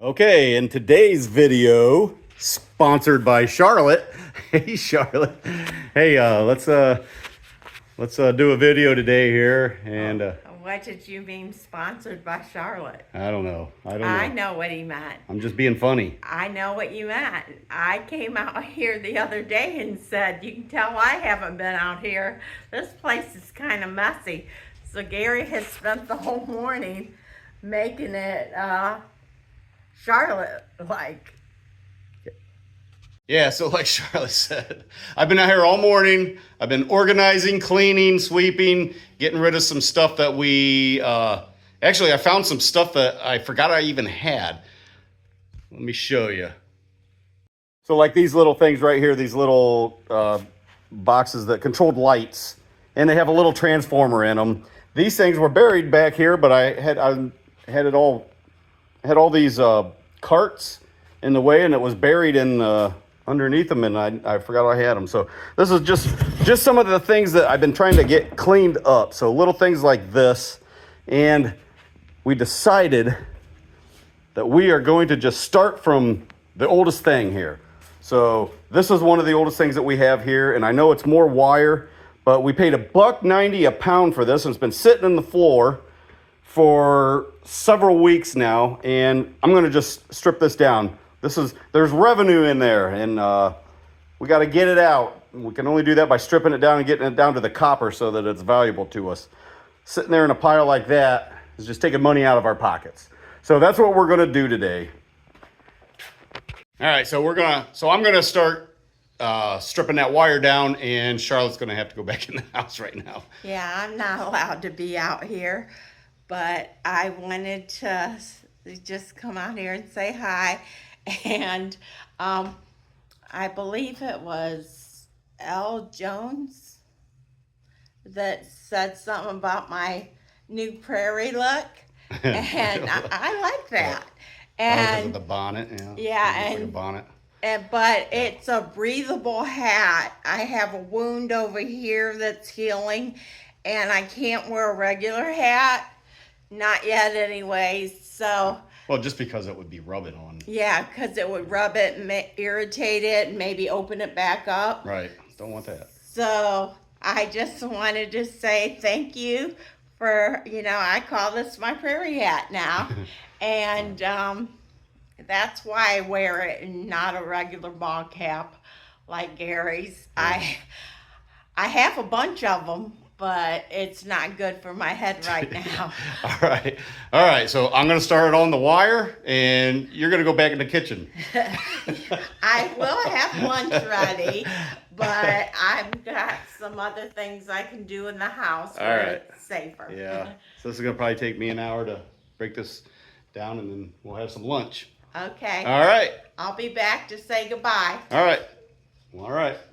Okay, in today's video, sponsored by Charlotte. Hey, Charlotte. Hey, let's do a video today here, and What did you mean sponsored by Charlotte? I don't know. I know what he meant. I'm just being funny. I know what you meant. I came out here the other day and said, you can tell I haven't been out here. This place is kind of messy. So Gary has spent the whole morning making it Charlotte-like. Yeah, so like Charlotte said, I've been out here all morning. I've been organizing, cleaning, sweeping, getting rid of some stuff that we, actually I found some stuff that I forgot I even had. Let me show you. So like these little things right here, these little boxes that controlled lights, and they have a little transformer in them. These things were buried back here, but I had all these carts in the way, and it was buried in underneath them, and I forgot I had them. So this is just some of the things that I've been trying to get cleaned up. So little things like this, and we decided that we are going to just start from the oldest thing here. So this is one of the oldest things that we have here, and I know it's more wire, but we paid $1.90 a pound for this, and it's been sitting in the floor for several weeks now, and I'm gonna just strip this down. There's revenue in there, and we got to get it out. We can only do that by stripping it down and getting it down to the copper so that it's valuable to us. Sitting there in a pile like that is just taking money out of our pockets. So that's what we're gonna do today. All right, so I'm gonna start stripping that wire down, and Charlotte's gonna have to go back in the house right now. Yeah, I'm not allowed to be out here, but I wanted to just come out here and say hi. And I believe it was L. Jones that said something about my new prairie look, and I like that. And because of the bonnet, yeah, like a bonnet. But it's a breathable hat. I have a wound over here that's healing, and I can't wear a regular hat, not yet, anyways. So. Well, just because it would be rubbing on. Yeah, because it would rub it and irritate it and maybe open it back up. Right. Don't want that. So I just wanted to say thank you for, I call this my prairie hat now. And that's why I wear it and not a regular ball cap like Gary's. I have a bunch of them, but it's not good for my head right now. All right. So I'm going to start it on the wire, and you're going to go back in the kitchen. I will have lunch ready, but I've got some other things I can do in the house where it's safer. Yeah. So this is going to probably take me an hour to break this down, and then we'll have some lunch. Okay. All right. I'll be back to say goodbye. All right.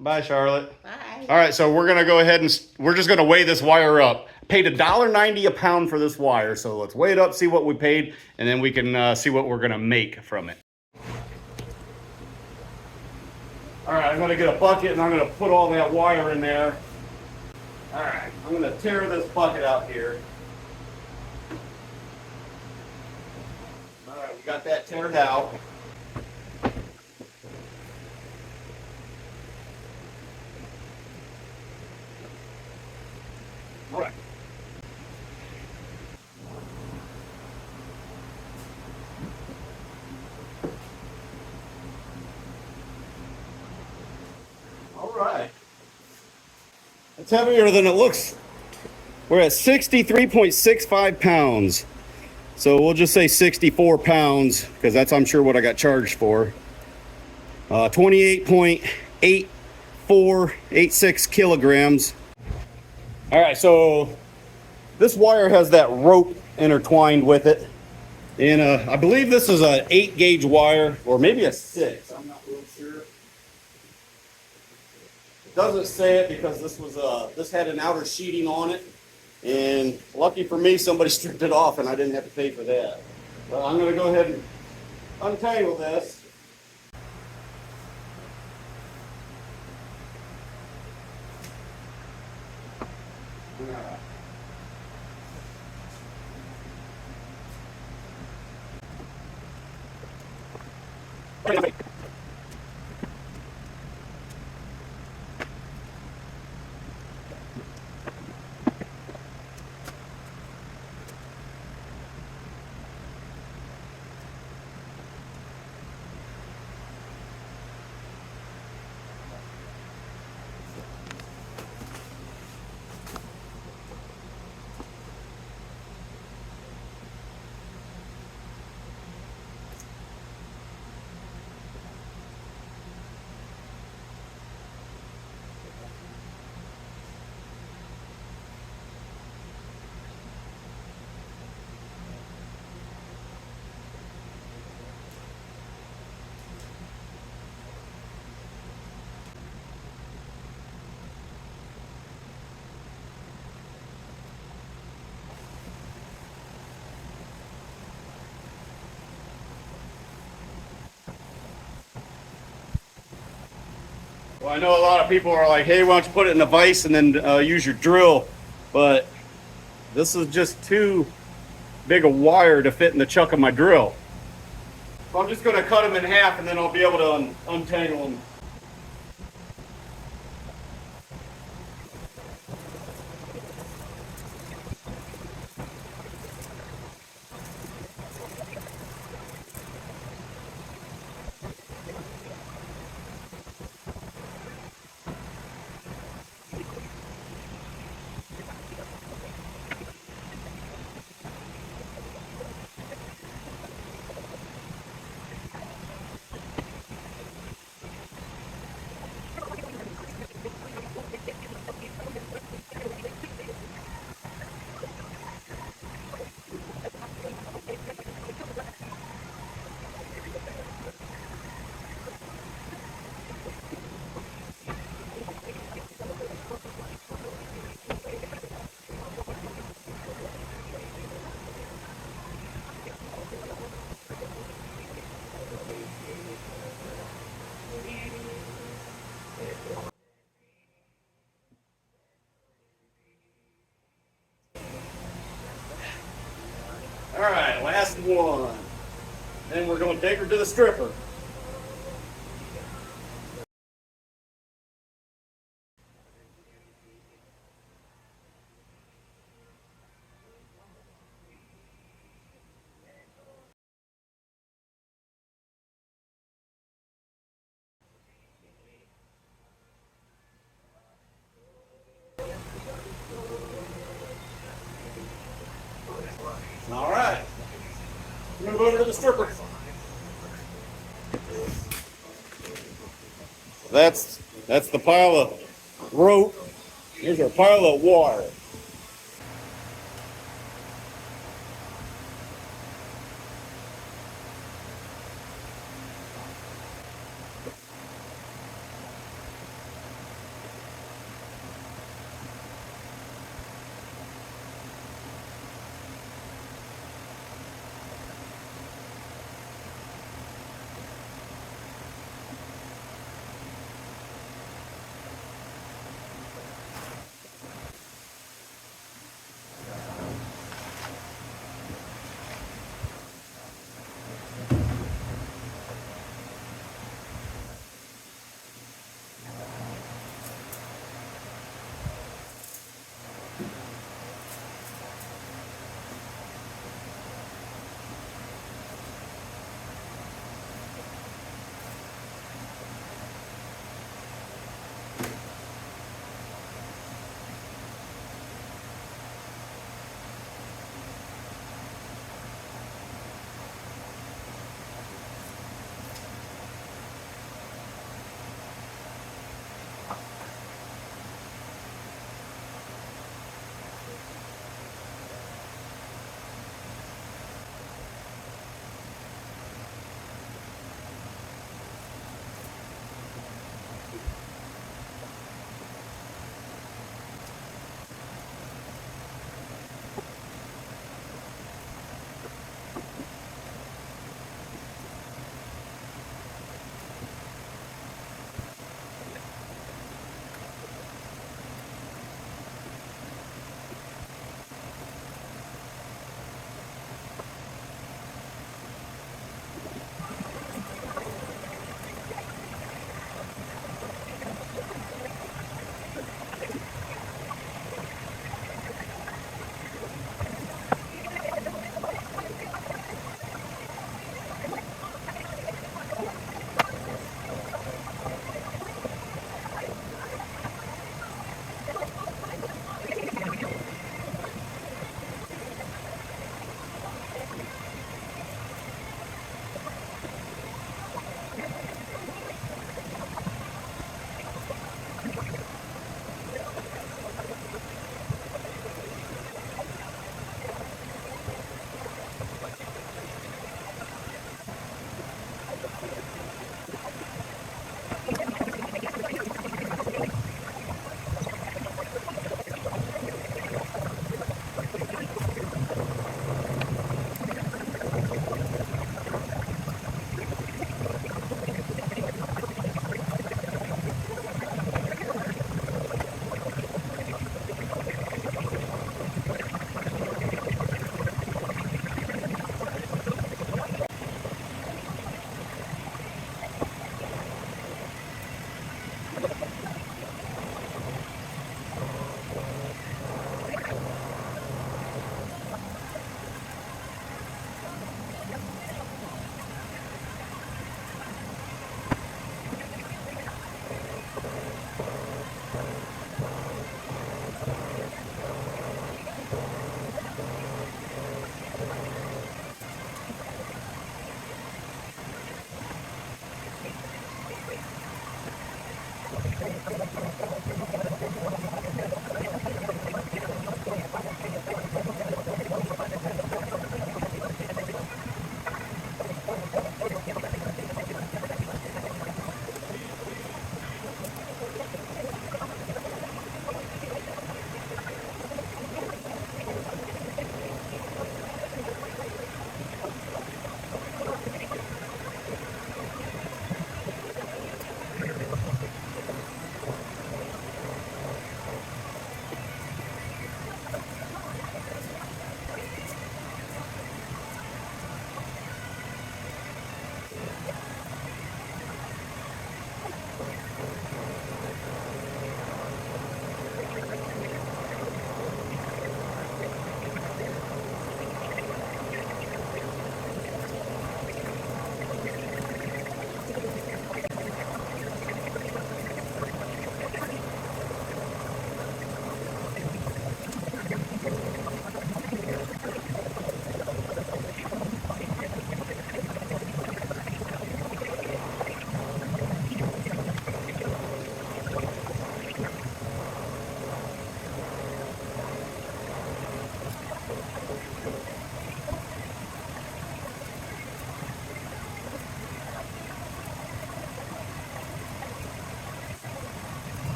Bye, Charlotte. Bye. All right, so we're going to go ahead and we're just going to weigh this wire up. Paid $1.90 a pound for this wire, so let's weigh it up, see what we paid, and then we can see what we're going to make from it. All right, I'm going to get a bucket, and I'm going to put all that wire in there. All right, I'm going to tear this bucket out here. All right, we got that teared out. Right. All right. It's heavier than it looks. We're at 63.65 pounds. So we'll just say 64 pounds because that's, I'm sure, what I got charged for. 28.8486 kilograms. All right, so this wire has that rope intertwined with it, and I believe this is an 8-gauge wire, or maybe a 6. I'm not real sure. It doesn't say it because this had an outer sheeting on it, and lucky for me, somebody stripped it off, and I didn't have to pay for that. But I'm going to go ahead and untangle this. Well, I know a lot of people are like, hey, why don't you put it in a vise and then use your drill? But this is just too big a wire to fit in the chuck of my drill. So I'm just going to cut them in half and then I'll be able to untangle them. All right, last one. Then we're going to take her to the stripper. All right, move over to the stripper. That's the pile of rope. Here's our pile of wire.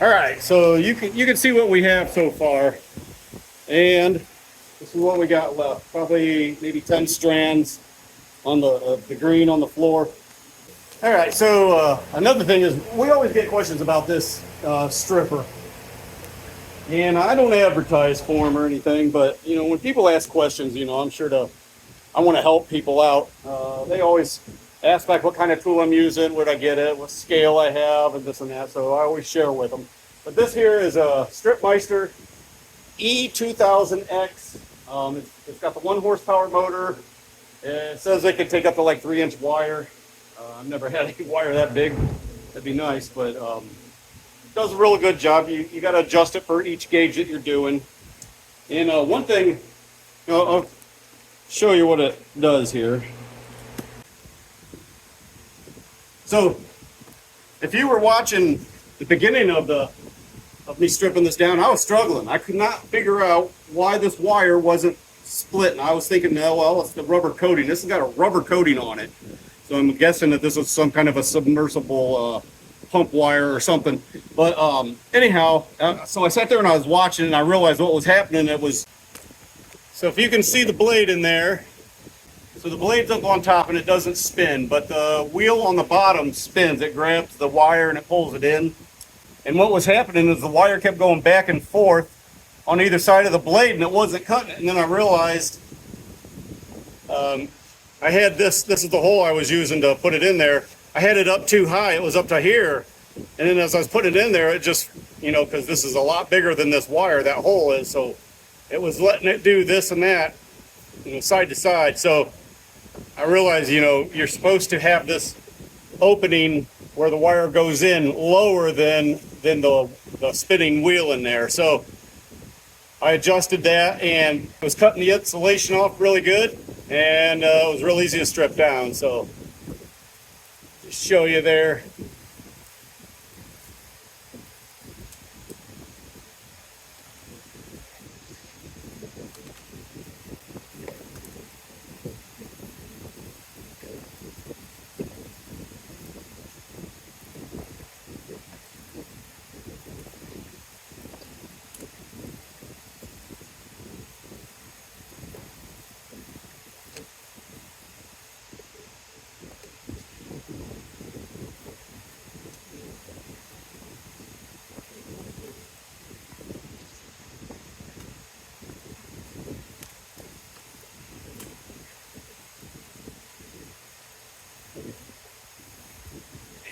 All right, so you can see what we have so far, and this is what we got left. Probably maybe 10 strands on the green on the floor. All right, so another thing is we always get questions about this stripper, and I don't advertise for them or anything, but you know when people ask questions, you know I'm sure I want to help people out. They always ask like what kind of tool I'm using, where'd I get it, what scale I have, and this and that. So I always share with them. But this here is a Stripmeister E2000X. It's got the 1 horsepower motor. It says they can take up to like 3-inch wire. I've never had any wire that big. That'd be nice, but it does a really good job. You got to adjust it for each gauge that you're doing. And one thing, you know, I'll show you what it does here. So, if you were watching the beginning of me stripping this down, I was struggling. I could not figure out why this wire wasn't split. And I was thinking, no, well, it's the rubber coating. This has got a rubber coating on it. So I'm guessing that this is some kind of a submersible pump wire or something. But anyhow, so I sat there and I was watching and I realized what was happening. It was, so if you can see the blade in there, so the blade's up on top and it doesn't spin, but the wheel on the bottom spins. It grabs the wire and it pulls it in. And what was happening is the wire kept going back and forth on either side of the blade and it wasn't cutting it. And then I realized I had this is the hole I was using to put it in there. I had it up too high. It was up to here. And then as I was putting it in there, it just, you know, because this is a lot bigger than this wire, that hole is. So it was letting it do this and that, you know, side to side. So I realized, you know, you're supposed to have this opening where the wire goes in lower than the spinning wheel in there. So I adjusted that and was cutting the insulation off really good, and it was real easy to strip down. So just show you there.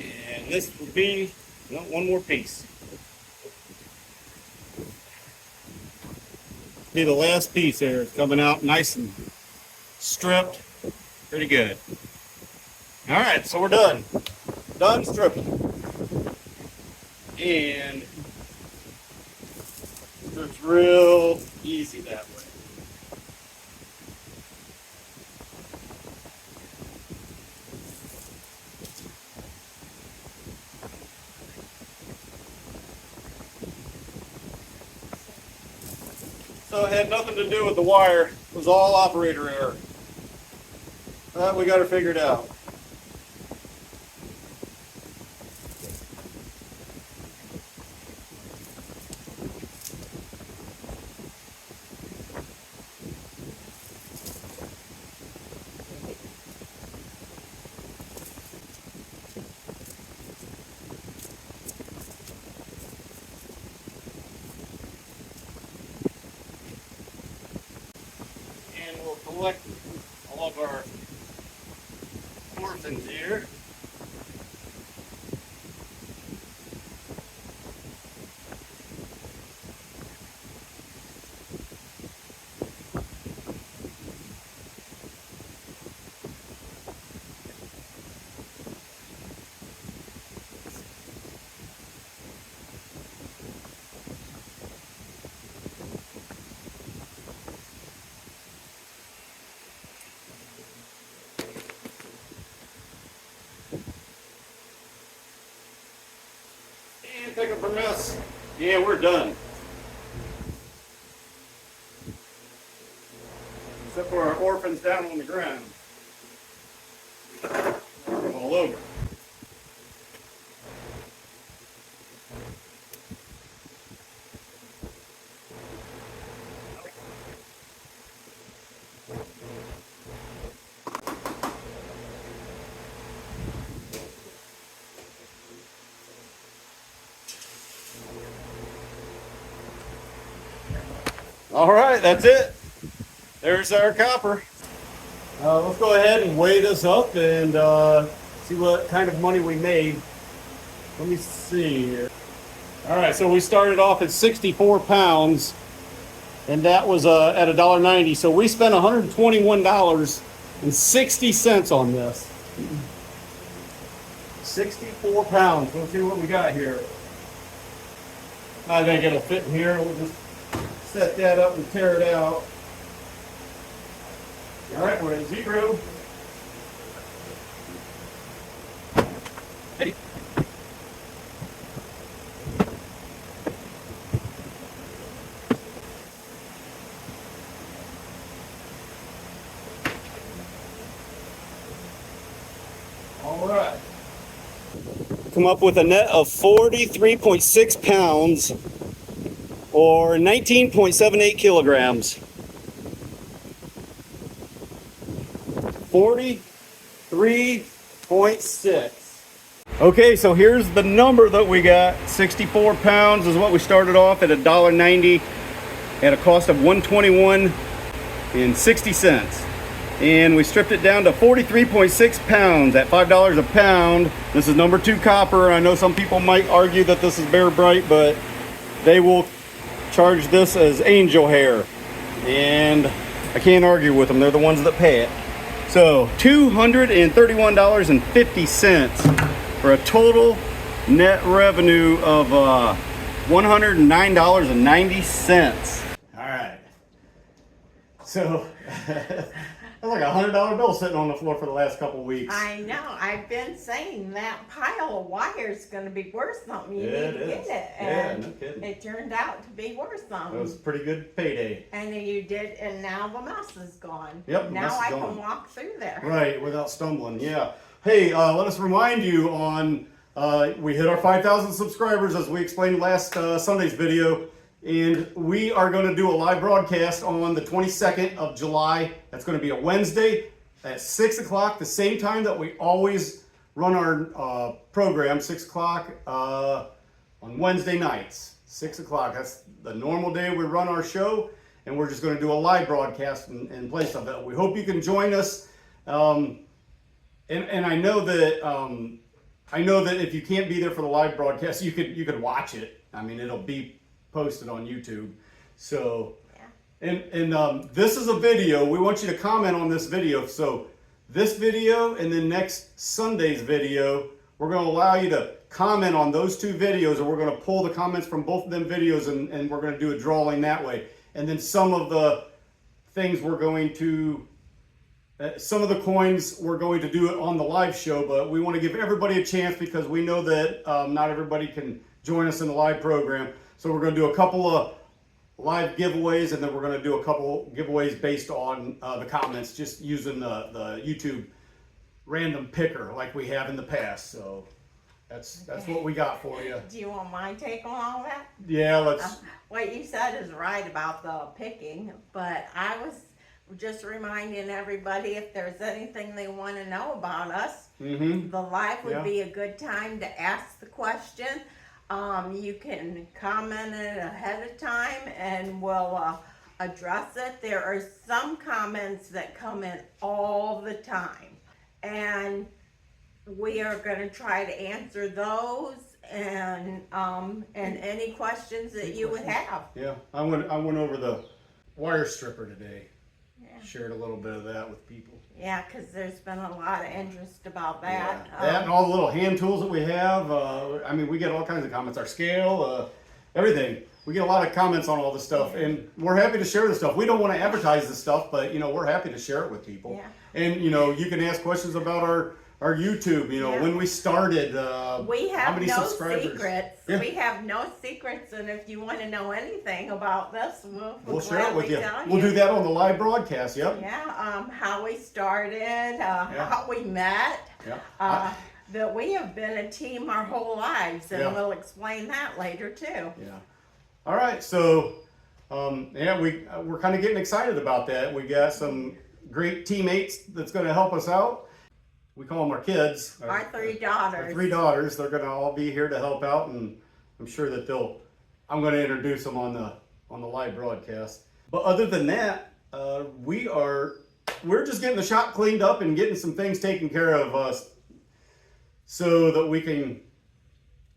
And this will be one more piece. Be the last piece there. It's coming out nice and stripped. Pretty good. All right, so we're done. Done stripping. And it's real easy that way. So it had nothing to do with the wire. It was all operator error. We got her figured out. And we'll collect all of our orphans here. And take it from us. Yeah, we're done. Except for our orphans down on the ground. They're all over. All right, that's it. There's our copper. Let's go ahead and weigh this up and see what kind of money we made. Let me see here. All right, so we started off at 64 pounds, and that was at $1.90. So we spent $121.60 on this. 64 pounds. Let's see what we got here. I think it'll fit in here. We'll just set that up and tear it out. All right, we're at 0. Ready? All right. Come up with a net of 43.6 pounds or 19.78 kilograms. 43.6. Okay, so here's the number that we got. 64 pounds is what we started off at $1.90 at a cost of $121.60. And we stripped it down to 43.6 pounds at $5 a pound. This is number 2 copper. I know some people might argue that this is Bear Bright, but they will charge this as angel hair. And I can't argue with them. They're the ones that pay it. So $231.50 for a total net revenue of $109.90. All right. So that's like a $100 bill sitting on the floor for the last couple weeks. I know. I've been saying that pile of wire is going to be worth something. You need to get it. And no kidding. it turned out to be worth something. It was a pretty good payday. And you did, and now the mess is gone. Yep, the now mess is I gone. can walk through there. Right, without stumbling. Yeah. Hey, let us remind you on we hit our 5,000 subscribers as we explained last Sunday's video. And we are going to do a live broadcast on the 22nd of July. That's going to be a Wednesday at 6 o'clock, the same time that we always run our program, 6 o'clock on Wednesday nights. 6 o'clock. That's the normal day we run our show. And we're just going to do a live broadcast in place of that. We hope you can join us. And I know that if you can't be there for the live broadcast, you could watch it. I mean, it'll be posted on YouTube. So, yeah. And this is a video. We want you to comment on this video. So this video and then next Sunday's video, we're going to allow you to comment on those 2 videos, and we're going to pull the comments from both of them videos, and we're going to do a drawing that way. And then some of the things we're going to some of the coins we're going to do it on the live show, but we want to give everybody a chance because we know that not everybody can join us in the live program. So we're going to do a couple of live giveaways, and then we're going to do a couple giveaways based on the comments, just using the YouTube random picker like we have in the past. So that's what we got for you. Do you want my take on all that? Yeah, let's. What you said is right about the picking, but I was just reminding everybody if there's anything they want to know about us, the live would be a good time to ask the question. You can comment it ahead of time and we'll address it. There are some comments that come in all the time, and we are going to try to answer those and any questions that you would have. Yeah, I went over the wire stripper today. Yeah. Shared a little bit of that with people. Yeah, because there's been a lot of interest about that. Yeah. That and all the little hand tools that we have. I mean, we get all kinds of comments. Our scale, everything. We get a lot of comments on all this stuff, and we're happy to share this stuff. We don't want to advertise this stuff, but we're happy to share it with people. Yeah. And you can ask questions about our YouTube, when we started, we have how many no subscribers. Secrets. Yeah. We have no secrets, and if you want to know anything about this, we'll share it with you. We'll do that on the live broadcast, yep. Yeah, how we started, how we met. Yeah. That we have been a team our whole lives, and we'll explain that later too. Yeah. All right, so we're kind of getting excited about that. We got some great teammates that's going to help us out. We call them our kids. Our 3 daughters. Our 3 daughters. They're going to all be here to help out, and I'm sure that I'm going to introduce them on the live broadcast. But other than that, we're just getting the shop cleaned up and getting some things taken care of us so that we can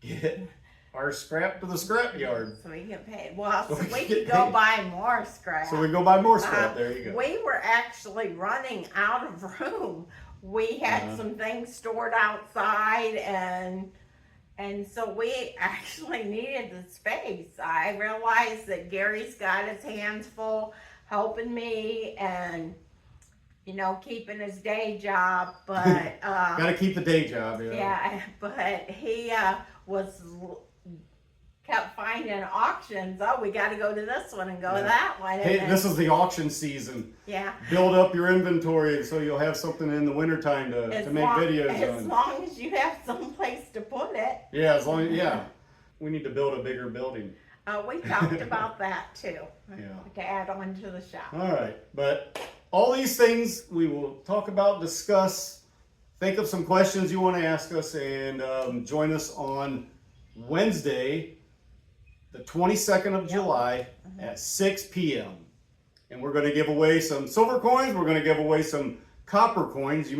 get our scrap to the scrap yard. So we get paid. Well, so we can go buy more scrap. So we go buy more scrap. There you go. We were actually running out of room. We had some things stored outside, and so we actually needed the space. I realized that Gary's got his hands full helping me and, you know, keeping his day job, but gotta keep the day job. yeah, but he kept finding auctions. Oh, we got to go to this one and go to that one. Hey, and this is the auction season. Yeah. Build up your inventory so you'll have something in the wintertime to make videos on. As long as you have some place to put it. Yeah, we need to build a bigger building. We talked about that too. Yeah. To add on to the shop. All right, but all these things we will talk about, discuss, think of some questions you want to ask us, and join us on Wednesday, the 22nd of July at 6 p.m. And we're going to give away some silver coins. We're going to give away some copper coins.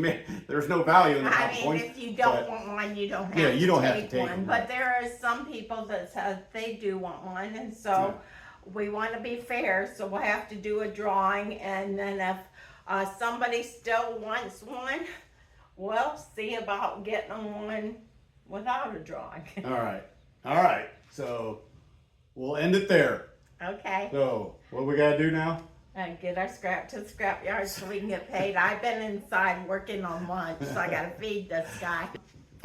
There's no value in the copper coins. If you don't want one, you don't have to take one. But there are some people that said they do want one, and so we want to be fair. So we'll have to do a drawing, and then if somebody still wants one, we'll see about getting one without a drawing. All right. So we'll end it there. Okay. So what we got to do now? And get our scrap to the scrap yard so we can get paid. I've been inside working on lunch, so I got to feed this guy.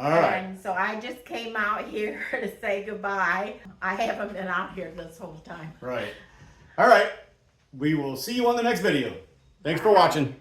All right. And so I just came out here to say goodbye. I haven't been out here this whole time. Right. All right. We will see you on the next video. Thanks for watching.